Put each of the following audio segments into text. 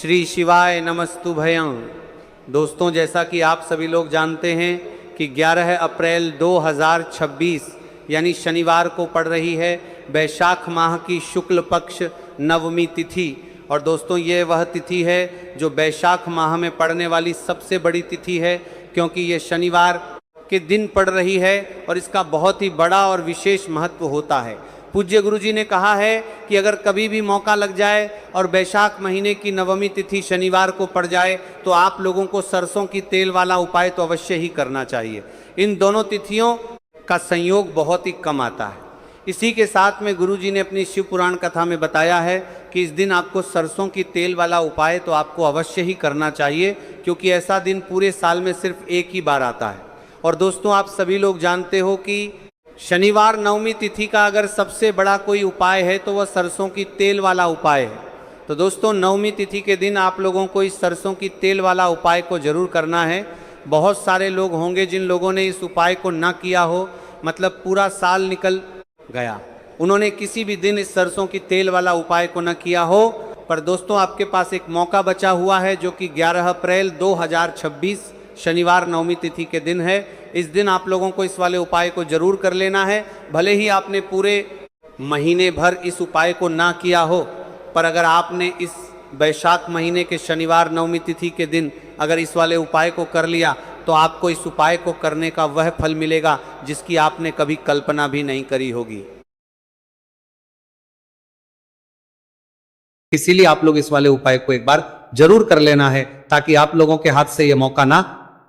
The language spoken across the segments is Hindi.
श्री शिवाय नमस्तुभयं। दोस्तों, जैसा कि आप सभी लोग जानते हैं कि 11 अप्रैल 2026 यानी शनिवार को पड़ रही है वैशाख माह की शुक्ल पक्ष नवमी तिथि। और दोस्तों, ये वह तिथि है जो वैशाख माह में पड़ने वाली सबसे बड़ी तिथि है, क्योंकि ये शनिवार के दिन पड़ रही है और इसका बहुत ही बड़ा और विशेष महत्व होता है। पूज्य गुरु जी ने कहा है कि अगर कभी भी मौका लग जाए और वैशाख महीने की नवमी तिथि शनिवार को पड़ जाए तो आप लोगों को सरसों की तेल वाला उपाय तो अवश्य ही करना चाहिए। इन दोनों तिथियों का संयोग बहुत ही कम आता है। इसी के साथ में गुरु जी ने अपनी शिव पुराण कथा में बताया है कि इस दिन आपको सरसों की तेल वाला उपाय तो आपको अवश्य ही करना चाहिए, क्योंकि ऐसा दिन पूरे साल में सिर्फ एक ही बार आता है। और दोस्तों, आप सभी लोग जानते हो कि शनिवार नवमी तिथि का अगर सबसे बड़ा कोई उपाय है तो वह सरसों की तेल वाला उपाय है। तो दोस्तों, नवमी तिथि के दिन आप लोगों को इस सरसों की तेल वाला उपाय को ज़रूर करना है। बहुत सारे लोग होंगे जिन लोगों ने इस उपाय को ना किया हो, मतलब पूरा साल निकल गया, उन्होंने किसी भी दिन इस सरसों की तेल वाला उपाय को न किया हो। पर दोस्तों, आपके पास एक मौका बचा हुआ है जो कि 11 अप्रैल 2026 शनिवार नवमी तिथि के दिन है। इस दिन आप लोगों को इस वाले उपाय को जरूर कर लेना है। भले ही आपने पूरे महीने भर इस उपाय को ना किया हो, पर अगर आपने इस वैशाख महीने के शनिवार नवमी तिथि के दिन अगर इस वाले उपाय को कर लिया तो आपको इस उपाय को करने का वह फल मिलेगा जिसकी आपने कभी कल्पना भी नहीं करी होगी। इसीलिए आप लोग इस वाले उपाय को एक बार जरूर कर लेना है, ताकि आप लोगों के हाथ से यह मौका ना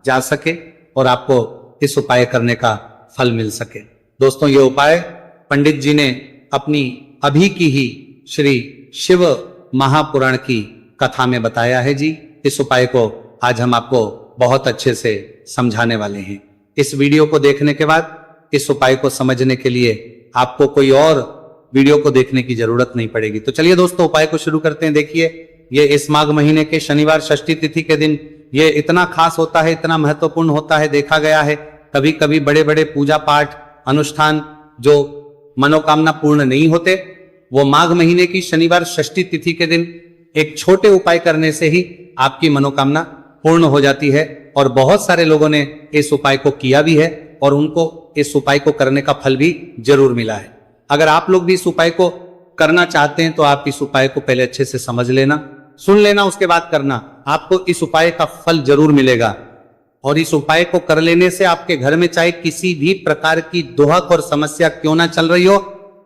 जा सके और आपको इस उपाय करने का फल मिल सके। दोस्तों, ये उपाय पंडित जी ने अपनी अभी की ही श्री शिव महापुराण की कथा में बताया है जी। इस उपाय को आज हम आपको बहुत अच्छे से समझाने वाले हैं। इस वीडियो को देखने के बाद इस उपाय को समझने के लिए आपको कोई और वीडियो को देखने की जरूरत नहीं पड़ेगी। तो चलिए दोस्तों, उपाय को शुरू करते हैं। देखिए, ये इस माघ महीने के शनिवार षष्ठी तिथि के दिन ये इतना खास होता है, इतना महत्वपूर्ण होता है। देखा गया है कभी कभी बड़े बड़े पूजा पाठ अनुष्ठान जो मनोकामना पूर्ण नहीं होते, वो माघ महीने की शनिवार षष्ठी तिथि के दिन एक छोटे उपाय करने से ही आपकी मनोकामना पूर्ण हो जाती है। और बहुत सारे लोगों ने इस उपाय को किया भी है और उनको इस उपाय को करने का फल भी जरूर मिला है। अगर आप लोग भी इस उपाय को करना चाहते हैं तो आप इस उपाय को पहले अच्छे से समझ लेना, सुन लेना, उसके बाद करना। आपको इस उपाय का फल जरूर मिलेगा। और इस उपाय को कर लेने से आपके घर में चाहे किसी भी प्रकार की दुहक और समस्या क्यों ना चल रही हो,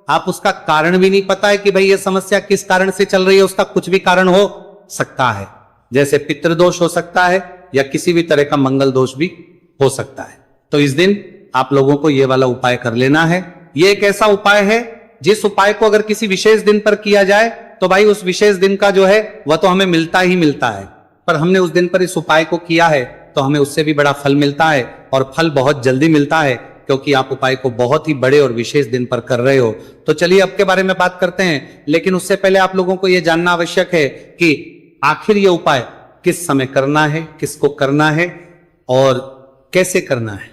आप उसका कारण भी नहीं पता है कि भाई ये समस्या किस कारण से चल रही है, उसका कुछ भी कारण हो सकता है। जैसे पितृदोष हो सकता है या किसी भी तरह का मंगल दोष भी हो सकता है। तो इस दिन आप लोगों को ये वाला उपाय कर लेना है। ये एक ऐसा उपाय है जिस उपाय को अगर किसी विशेष दिन पर किया जाए तो भाई उस विशेष दिन का जो है वह तो हमें मिलता ही मिलता है। पर हमने उस दिन पर इस उपाय को किया है तो हमें उससे भी बड़ा फल मिलता है, और फल बहुत जल्दी मिलता है, क्योंकि आप उपाय को बहुत ही बड़े और विशेष दिन पर कर रहे हो। तो चलिए अब के बारे में बात करते हैं, लेकिन उससे पहले आप लोगों को यह जानना आवश्यक है कि आखिर यह उपाय किस समय करना है, किसको करना है और कैसे करना है।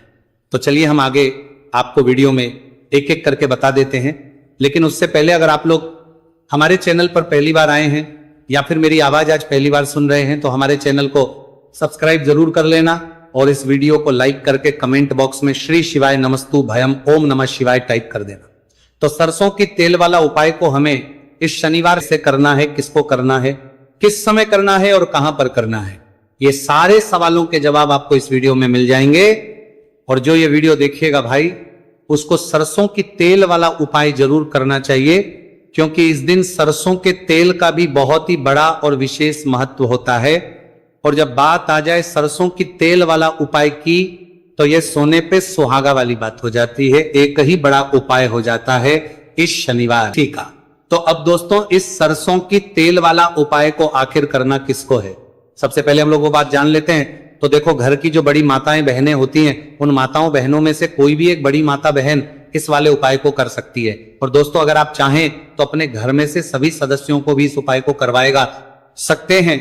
तो चलिए हम आगे आपको वीडियो में एक एक करके बता देते हैं। लेकिन उससे पहले अगर आप लोग हमारे चैनल पर पहली बार आए हैं या फिर मेरी आवाज आज पहली बार सुन रहे हैं तो हमारे चैनल को सब्सक्राइब जरूर कर लेना और इस वीडियो को लाइक करके कमेंट बॉक्स में श्री शिवाय नमस्तु भयम ओम नमः शिवाय टाइप कर देना। तो सरसों की तेल वाला उपाय को हमें इस शनिवार से करना है। किसको करना है, किस समय करना है और कहां पर करना है, ये सारे सवालों के जवाब आपको इस वीडियो में मिल जाएंगे। और जो ये वीडियो देखिएगा भाई, उसको सरसों की तेल वाला उपाय जरूर करना चाहिए, क्योंकि इस दिन सरसों के तेल का भी बहुत ही बड़ा और विशेष महत्व होता है। और जब बात आ जाए सरसों की तेल वाला उपाय की तो यह सोने पे सुहागा वाली बात हो जाती है। एक ही बड़ा उपाय हो जाता है इस शनिवार, ठीक है। तो अब दोस्तों, इस सरसों की तेल वाला उपाय को आखिर करना किसको है, सबसे पहले हम लोग वो बात जान लेते हैं। तो देखो, घर की जो बड़ी माताएं बहनें होती हैं, उन माताओं बहनों में से कोई भी एक बड़ी माता बहन इस वाले उपाय को कर सकती है। और दोस्तों, अगर आप चाहें तो अपने घर में से सभी सदस्यों को भी इस उपाय को करवाएगा सकते हैं।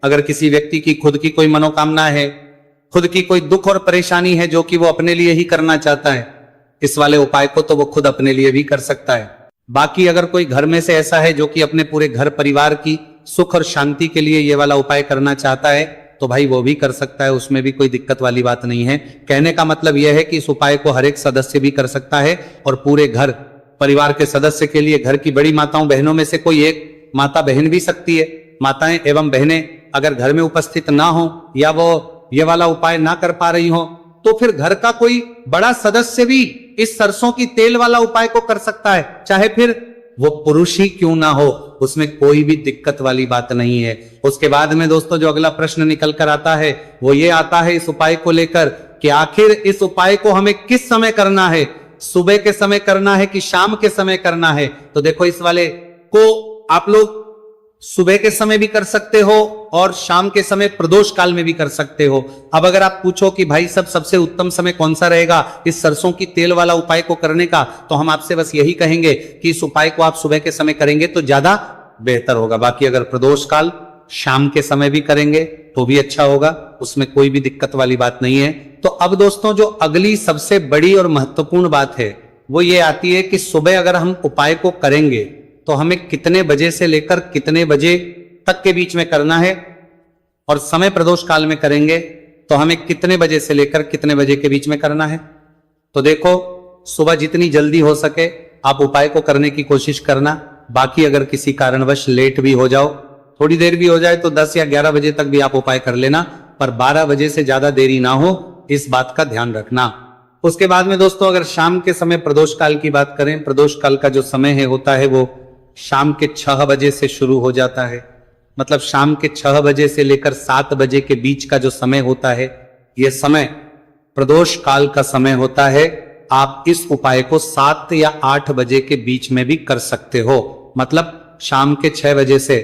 अगर किसी व्यक्ति की खुद की कोई मनोकामना है, खुद की कोई दुख और परेशानी है जो कि वो अपने लिए ही करना चाहता है इस वाले उपाय को, तो वो खुद अपने लिए भी कर सकता है। बाकी अगर कोई घर में से ऐसा है जो कि अपने पूरे घर परिवार की सुख और शांति के लिए ये वाला उपाय करना चाहता है तो भाई वो भी कर सकता है, उसमें भी कोई दिक्कत वाली बात नहीं है। कहने का मतलब यह है कि इस उपाय को हर एक सदस्य भी कर सकता है और पूरे घर परिवार के सदस्य के लिए, घर की बड़ी माताओं बहनों में से कोई एक माता बहन भी सकती है। माताएं एवं बहनें अगर घर में उपस्थित ना हो या वो ये वाला उपाय ना कर पा रही हो तो फिर घर का कोई बड़ा सदस्य भी इस सरसों की तेल वाला उपाय को कर सकता है, चाहे फिर वो पुरुष ही क्यों ना हो, उसमें कोई भी दिक्कत वाली बात नहीं है। उसके बाद में दोस्तों जो अगला प्रश्न निकल कर आता है वो ये आता है इस उपाय को लेकर कि आखिर इस उपाय को हमें किस समय करना है, सुबह के समय करना है कि शाम के समय करना है। तो देखो इस वाले को आप लोग सुबह के समय भी कर सकते हो और शाम के समय प्रदोष काल में भी कर सकते हो। अब अगर आप पूछो कि भाई सब सबसे उत्तम समय कौन सा रहेगा इस सरसों की तेल वाला उपाय को करने का, तो हम आपसे बस यही कहेंगे कि इस उपाय को आप सुबह के समय करेंगे तो ज्यादा बेहतर होगा। बाकी अगर प्रदोष काल शाम के समय भी करेंगे तो भी अच्छा होगा, उसमें कोई भी दिक्कत वाली बात नहीं है। तो अब दोस्तों जो अगली सबसे बड़ी और महत्वपूर्ण बात है वो ये आती है कि सुबह अगर हम उपाय को करेंगे तो हमें कितने बजे से लेकर कितने बजे तक के बीच में करना है, और समय प्रदोष काल में करेंगे तो हमें कितने बजे से लेकर कितने बजे के बीच में करना है। तो देखो सुबह जितनी जल्दी हो सके आप उपाय को करने की कोशिश करना। बाकी अगर किसी कारणवश लेट भी हो जाओ, थोड़ी देर भी हो जाए तो 10 या 11 बजे तक भी आप उपाय कर लेना, पर 12 बजे से ज्यादा देरी ना हो, इस बात का ध्यान रखना। उसके बाद में दोस्तों अगर शाम के समय प्रदोष काल की बात करें, प्रदोष काल का जो समय है होता है वो शाम के 6 बजे से शुरू हो जाता है। मतलब शाम के 6 बजे से लेकर 7 बजे के बीच का जो समय होता है यह समय प्रदोष काल का समय होता है। आप इस उपाय को 7 या 8 बजे के बीच में भी कर सकते हो। मतलब शाम के 6 बजे से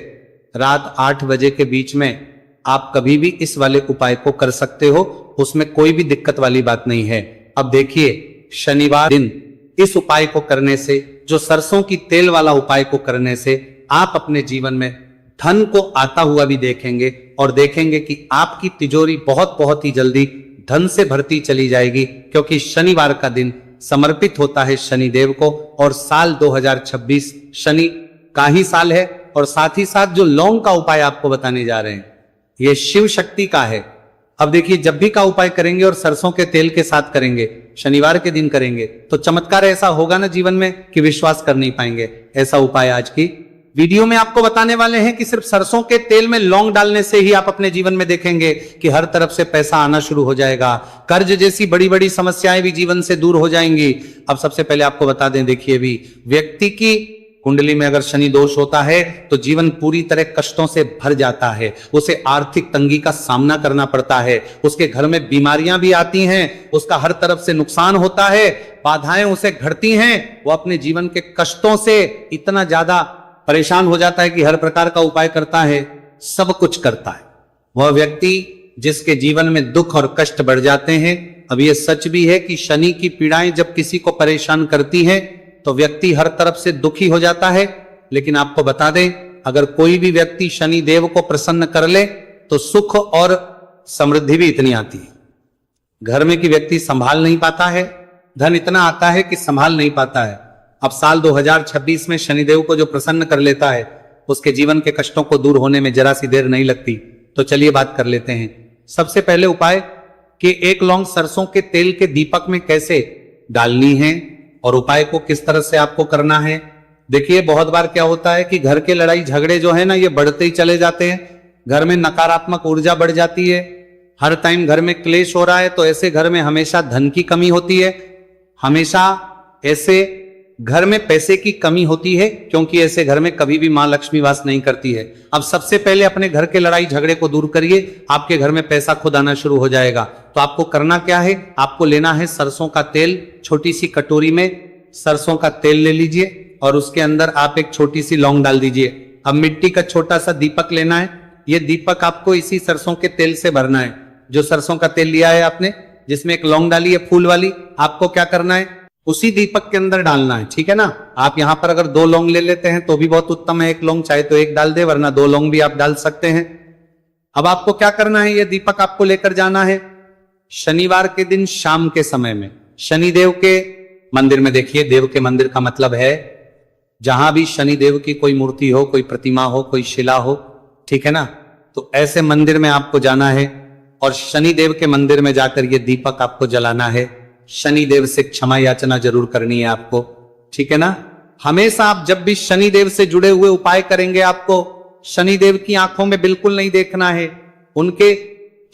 रात 8 बजे के बीच में आप कभी भी इस वाले उपाय को कर सकते हो, उसमें कोई भी दिक्कत वाली बात नहीं है। अब देखिए शनिवार दिन इस उपाय को करने से, जो सरसों की तेल वाला उपाय को करने से आप अपने जीवन में धन को आता हुआ भी देखेंगे और देखेंगे कि आपकी तिजोरी बहुत बहुत ही जल्दी धन से भरती चली जाएगी, क्योंकि शनिवार का दिन समर्पित होता है शनिदेव को और साल 2026 शनि का ही साल है। और साथ ही साथ जो लौंग का उपाय आपको बताने जा रहे हैं ये शिव शक्ति का है। अब देखिए जब भी का उपाय करेंगे और सरसों के तेल के साथ करेंगे, शनिवार के दिन करेंगे, तो चमत्कार ऐसा होगा ना जीवन में कि विश्वास कर नहीं पाएंगे। ऐसा उपाय आज की वीडियो में आपको बताने वाले हैं कि सिर्फ सरसों के तेल में लौंग डालने से ही आप अपने जीवन में देखेंगे कि हर तरफ से पैसा आना शुरू हो जाएगा, कर्ज जैसी बड़ी बड़ी समस्याएं भी जीवन से दूर हो जाएंगी। अब सबसे पहले आपको बता दें, देखिए भी व्यक्ति की कुंडली में अगर शनि दोष होता है तो जीवन पूरी तरह कष्टों से भर जाता है, उसे आर्थिक तंगी का सामना करना पड़ता है, उसके घर में बीमारियां भी आती हैं, उसका हर तरफ से नुकसान होता है, बाधाएं उसे घटती हैं, वो अपने जीवन के कष्टों से इतना ज्यादा परेशान हो जाता है कि हर प्रकार का उपाय करता है, सब कुछ करता है। वह व्यक्ति जिसके जीवन में दुख और कष्ट बढ़ जाते हैं। अब यह सच भी है कि शनि की पीड़ाएं जब किसी को परेशान करती हैं तो व्यक्ति हर तरफ से दुखी हो जाता है। लेकिन आपको बता दें, अगर कोई भी व्यक्ति शनि देव को प्रसन्न कर ले तो सुख और समृद्धि भी इतनी आती है। घर में कि व्यक्ति संभाल नहीं पाता है, धन इतना आता है कि संभाल नहीं पाता है। अब साल 2026 में शनिदेव को जो प्रसन्न कर लेता है उसके जीवन के कष्टों को दूर होने में जरा सी देर नहीं लगती। तो चलिए बात कर लेते हैं। सबसे पहले उपाय कि 1 लौंग सरसों के तेल के दीपक में कैसे डालनी है और उपाय को किस तरह से आपको करना है। देखिए बहुत बार क्या होता है कि घर के लड़ाई झगड़े जो है ना ये बढ़ते ही चले जाते हैं, घर में नकारात्मक ऊर्जा बढ़ जाती है, हर टाइम घर में क्लेश हो रहा है, तो ऐसे घर में हमेशा धन की कमी होती है, हमेशा ऐसे घर में पैसे की कमी होती है, क्योंकि ऐसे घर में कभी भी मां लक्ष्मी वास नहीं करती है। अब सबसे पहले अपने घर के लड़ाई झगड़े को दूर करिए, आपके घर में पैसा खुद आना शुरू हो जाएगा। तो आपको करना क्या है, आपको लेना है सरसों का तेल। छोटी सी कटोरी में सरसों का तेल ले लीजिए और उसके अंदर आप एक छोटी सी लौंग डाल दीजिए। अब मिट्टी का छोटा सा दीपक लेना है, यह दीपक आपको इसी सरसों के तेल से भरना है। जो सरसों का तेल लिया है आपने, जिसमें एक लौंग डाली है फूल वाली, आपको क्या करना है, उसी दीपक के अंदर डालना है, ठीक है ना। आप यहां पर अगर 2 लौंग ले लेते हैं तो भी बहुत उत्तम है, 1 लौंग चाहे तो 1 डाल दे, वरना 2 लौंग भी आप डाल सकते हैं। अब आपको क्या करना है, यह दीपक आपको लेकर जाना है शनिवार के दिन शाम के समय में शनिदेव के मंदिर में। देखिए देव के मंदिर का मतलब है जहां भी शनिदेव की कोई मूर्ति हो, कोई प्रतिमा हो, कोई शिला हो, ठीक है ना। तो ऐसे मंदिर में आपको जाना है और शनि देव के मंदिर में जाकर ये दीपक आपको जलाना है। शनि देव से क्षमा याचना जरूर करनी है आपको, ठीक है ना। हमेशा आप जब भी शनि देव से जुड़े हुए उपाय करेंगे, आपको शनि देव की आंखों में बिल्कुल नहीं देखना है, उनके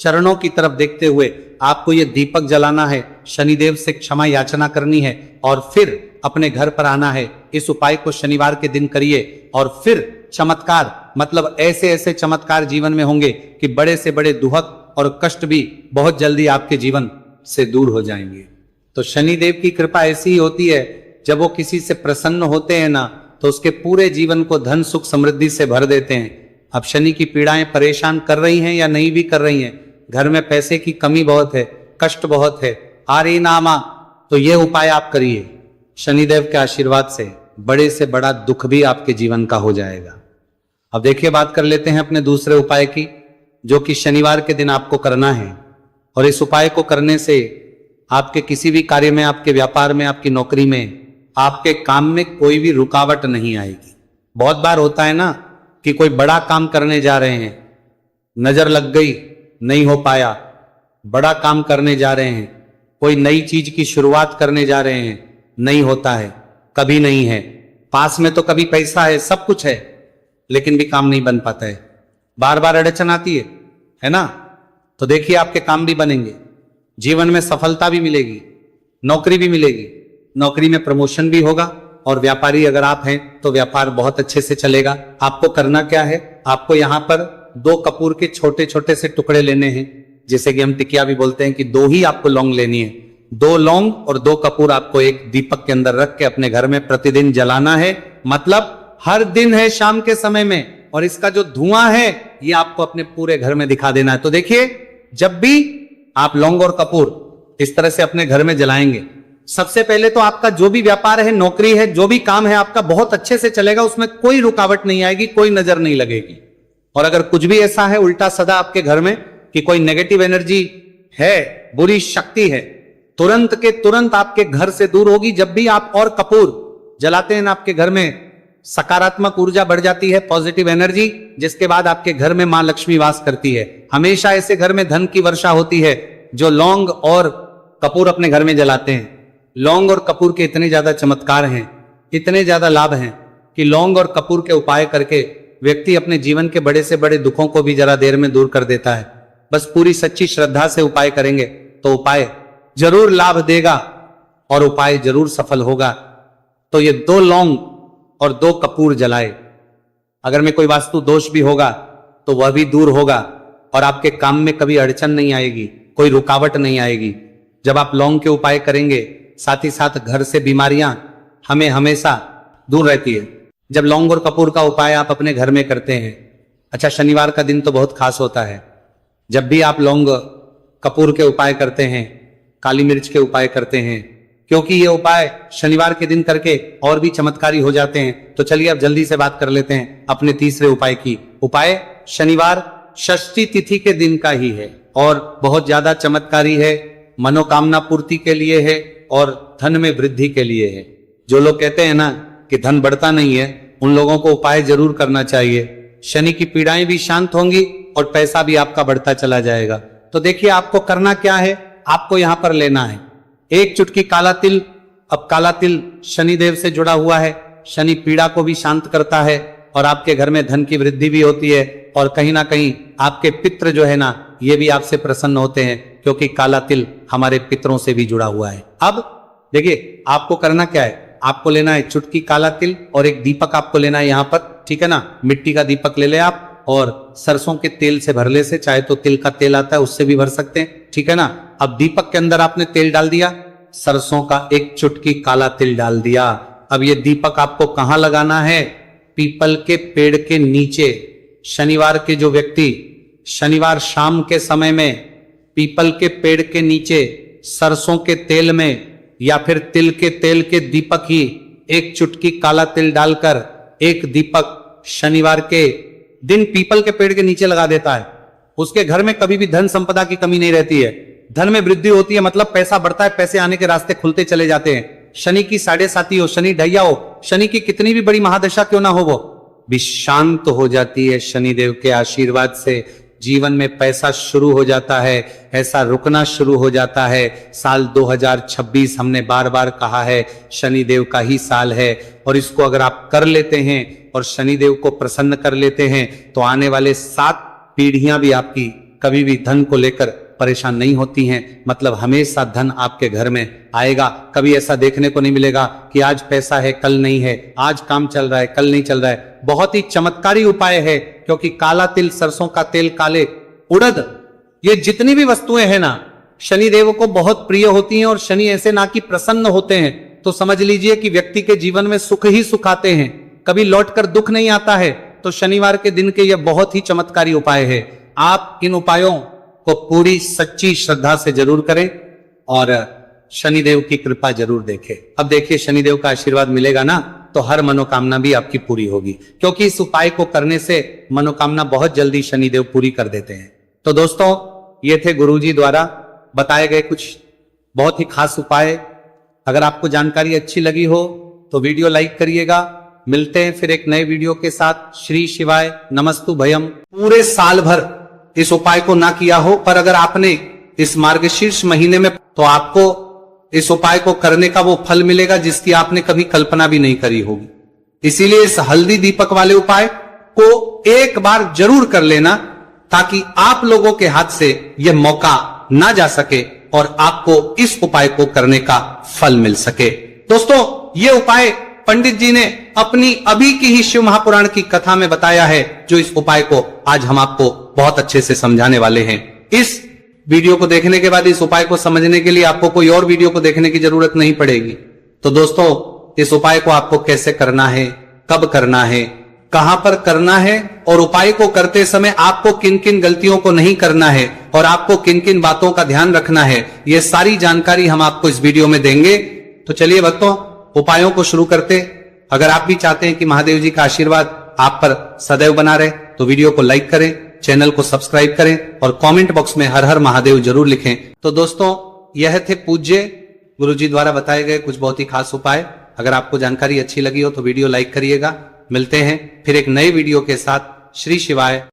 चरणों की तरफ देखते हुए आपको ये दीपक जलाना है, शनिदेव से क्षमा याचना करनी है और फिर अपने घर पर आना है। इस उपाय को शनिवार के दिन करिए और फिर चमत्कार, मतलब ऐसे ऐसे चमत्कार जीवन में होंगे कि बड़े से बड़े दुहक और कष्ट भी बहुत जल्दी आपके जीवन से दूर हो जाएंगे। तो शनिदेव की कृपा ऐसी ही होती है, जब वो किसी से प्रसन्न होते हैं ना, तो उसके पूरे जीवन को धन सुख समृद्धि से भर देते हैं। अब शनि की पीड़ाएं परेशान कर रही हैं या नहीं भी कर रही हैं, घर में पैसे की कमी बहुत है, कष्ट बहुत है, आरी नामा, तो ये उपाय आप करिए, शनिदेव के आशीर्वाद से बड़े से बड़ा दुख भी आपके जीवन का हो जाएगा। अब देखिए, बात कर लेते हैं अपने दूसरे उपाय की, जो कि शनिवार के दिन आपको करना है। और इस उपाय को करने से आपके किसी भी कार्य में, आपके व्यापार में, आपकी नौकरी में, आपके काम में कोई भी रुकावट नहीं आएगी। बहुत बार होता है ना कि कोई बड़ा काम करने जा रहे हैं, नजर लग गई, नहीं हो पाया। बड़ा काम करने जा रहे हैं, कोई नई चीज की शुरुआत करने जा रहे हैं, नहीं होता है, कभी नहीं है। पास में तो कभी पैसा है, सब कुछ है, लेकिन भी काम नहीं बन पाता है, बार बार अड़चन आती है ना। तो देखिए, आपके काम भी बनेंगे, जीवन में सफलता भी मिलेगी, नौकरी भी मिलेगी, नौकरी में प्रमोशन भी होगा, और व्यापारी अगर आप हैं तो व्यापार बहुत अच्छे से चलेगा। आपको करना क्या है, आपको यहाँ पर 2 कपूर के छोटे छोटे से टुकड़े लेने हैं, जिसे कि हम टिकिया भी बोलते हैं, कि 2 ही आपको लौंग लेनी है। 2 लौंग और 2 कपूर आपको एक दीपक के अंदर रख के अपने घर में प्रतिदिन जलाना है, मतलब हर दिन है शाम के समय में। और इसका जो धुआं है ये आपको अपने पूरे घर में दिखा देना है। तो देखिए, जब भी आप लौंग और कपूर इस तरह से अपने घर में जलाएंगे, सबसे पहले तो आपका जो भी व्यापार है, नौकरी है, जो भी काम है आपका बहुत अच्छे से चलेगा, उसमें कोई रुकावट नहीं आएगी, कोई नजर नहीं लगेगी। और अगर कुछ भी ऐसा है उल्टा सदा आपके घर में कि कोई नेगेटिव एनर्जी है, बुरी शक्ति है, तुरंत के तुरंत आपके घर से दूर होगी। जब भी आप और कपूर जलाते हैं ना, आपके घर में सकारात्मक ऊर्जा बढ़ जाती है, पॉजिटिव एनर्जी, जिसके बाद आपके घर में मां लक्ष्मी वास करती है। हमेशा ऐसे घर में धन की वर्षा होती है जो लौंग और कपूर अपने घर में जलाते हैं। लौंग और कपूर के इतने ज्यादा चमत्कार हैं, इतने ज्यादा लाभ हैं कि लौंग और कपूर के उपाय करके व्यक्ति अपने जीवन के बड़े से बड़े दुखों को भी जरा देर में दूर कर देता है। बस पूरी सच्ची श्रद्धा से उपाय करेंगे तो उपाय जरूर लाभ देगा और उपाय जरूर सफल होगा। तो ये 2 लौंग और 2 कपूर जलाए, अगर में कोई वास्तु दोष भी होगा तो वह भी दूर होगा और आपके काम में कभी अड़चन नहीं आएगी, कोई रुकावट नहीं आएगी। जब आप लौंग के उपाय करेंगे, साथ ही साथ घर से बीमारियां हमें हमेशा दूर रहती है। जब लौंग और कपूर का उपाय आप अपने घर में करते हैं, अच्छा शनिवार का दिन तो बहुत खास होता है। जब भी आप लौंग कपूर के उपाय करते हैं, काली मिर्च के उपाय करते हैं, क्योंकि ये उपाय शनिवार के दिन करके और भी चमत्कारी हो जाते हैं। तो चलिए अब जल्दी से बात कर लेते हैं अपने तीसरे उपाय की। उपाय शनिवार षष्ठी तिथि के दिन का ही है और बहुत ज्यादा चमत्कारी है, मनोकामना पूर्ति के लिए है और धन में वृद्धि के लिए है। जो लोग कहते हैं ना कि धन बढ़ता नहीं है, उन लोगों को उपाय जरूर करना चाहिए। शनि की पीड़ाएं भी शांत होंगी और पैसा भी आपका बढ़ता चला जाएगा। तो देखिए, आपको करना क्या है, आपको यहां पर लेना है 1 चुटकी काला तिल। अब काला तिल शनिदेव से जुड़ा हुआ है, शनि पीड़ा को भी शांत करता है और आपके घर में धन की वृद्धि भी होती है और कहीं ना कहीं आपके पितृ जो है ना, ये भी आपसे प्रसन्न होते हैं, क्योंकि काला तिल हमारे पितरों से भी जुड़ा हुआ है। अब देखिए, आपको करना क्या है, आपको लेना है चुटकी काला तिल और एक दीपक आपको लेना है यहां पर, ठीक है ना। मिट्टी का दीपक ले ले आप और सरसों के तेल से भर ले से, चाहे तो तिल का तेल आता है उससे भी भर सकते हैं, ठीक है ना। अब दीपक के अंदर आपने तेल डाल दिया, सरसों का 1 चुटकी काला तिल डाल दिया। अब ये दीपक आपको कहां लगाना है, पीपल के पेड़ के नीचे। शनिवार के जो व्यक्ति शनिवार शाम के समय में पीपल के पेड़ के नीचे सरसों के तेल में या फिर तिल के तेल के दीपक ही 1 चुटकी काला तिल डालकर एक दीपक शनिवार के दिन पीपल के पेड़ के नीचे लगा देता है, उसके घर में कभी भी धन संपदा की कमी नहीं रहती है, धन में वृद्धि होती है, मतलब पैसा बढ़ता है, पैसे आने के रास्ते खुलते चले जाते हैं। शनि की 7.5 हो, शनि ढैया हो, शनि की कितनी भी बड़ी महादशा क्यों ना हो, वो भी शांत हो जाती है शनिदेव के आशीर्वाद से। जीवन में पैसा शुरू हो जाता है, ऐसा रुकना शुरू हो जाता है। साल 2026 हमने बार बार कहा है शनिदेव का ही साल है, और इसको अगर आप कर लेते हैं और शनिदेव को प्रसन्न कर लेते हैं तो आने वाले 7 पीढ़ियां भी आपकी कभी भी धन को लेकर परेशान नहीं होती हैं। मतलब हमेशा धन आपके घर में आएगा। कभी ऐसा देखने को नहीं मिलेगा कि आज पैसा है कल नहीं है, आज काम चल रहा है कल नहीं चल रहा है। बहुत ही चमत्कारी उपाय है, क्योंकि काला तिल, सरसों का तेल, काले उड़द, ये जितनी भी वस्तुएं हैं ना, शनिदेव को बहुत प्रिय होती हैं। और शनि ऐसे ना कि प्रसन्न होते हैं तो समझ लीजिए कि व्यक्ति के जीवन में सुख ही सुख आते हैं, कभी लौटकर दुख नहीं आता है। तो शनिवार के दिन के यह बहुत ही चमत्कारी उपाय है। आप इन उपायों को पूरी सच्ची श्रद्धा से जरूर करें और शनिदेव की कृपा जरूर देखें। अब देखिए, शनिदेव का आशीर्वाद मिलेगा ना तो हर मनोकामना भी आपकी पूरी होगी, क्योंकि इस उपाय को करने से मनोकामना बहुत जल्दी शनिदेव पूरी कर देते हैं। तो दोस्तों, ये थे गुरुजी द्वारा बताए गए कुछ बहुत ही खास उपाय। अगर आपको जानकारी अच्छी लगी हो तो वीडियो लाइक करिएगा। मिलते हैं फिर एक नए वीडियो के साथ। श्री शिवाय नमस्तु भयम। पूरे साल भर इस उपाय को ना किया हो, पर अगर आपने इस मार्गशीर्ष महीने में, तो आपको इस उपाय को करने का वो फल मिलेगा जिसकी आपने कभी कल्पना भी नहीं करी होगी। इसीलिए इस हल्दी दीपक वाले उपाय को एक बार जरूर कर लेना, ताकि आप लोगों के हाथ से यह मौका ना जा सके और आपको इस उपाय को करने का फल मिल सके। दोस्तों, ये उपाय पंडित जी ने अपनी अभी की ही शिव महापुराण की कथा में बताया है, जो इस उपाय को आज हम आपको बहुत अच्छे से समझाने वाले हैं। इस वीडियो को देखने के बाद इस उपाय को समझने के लिए आपको कोई और वीडियो को देखने की जरूरत नहीं पड़ेगी। तो दोस्तों, इस उपाय को आपको कैसे करना है, कब करना है, कहां पर करना है, और उपाय को करते समय आपको किन किन गलतियों को नहीं करना है और आपको किन किन बातों का ध्यान रखना है, ये सारी जानकारी हम आपको इस वीडियो में देंगे। तो चलिए भक्तों, उपायों को शुरू करते। अगर आप भी चाहते हैं कि महादेव जी का आशीर्वाद आप पर सदैव बना रहे तो वीडियो को लाइक करें, चैनल को सब्सक्राइब करें और कमेंट बॉक्स में हर हर महादेव जरूर लिखें। तो दोस्तों, यह थे पूज्य गुरुजी द्वारा बताए गए कुछ बहुत ही खास उपाय। अगर आपको जानकारी अच्छी लगी हो तो वीडियो लाइक करिएगा। मिलते हैं फिर एक नए वीडियो के साथ। श्री शिवाय।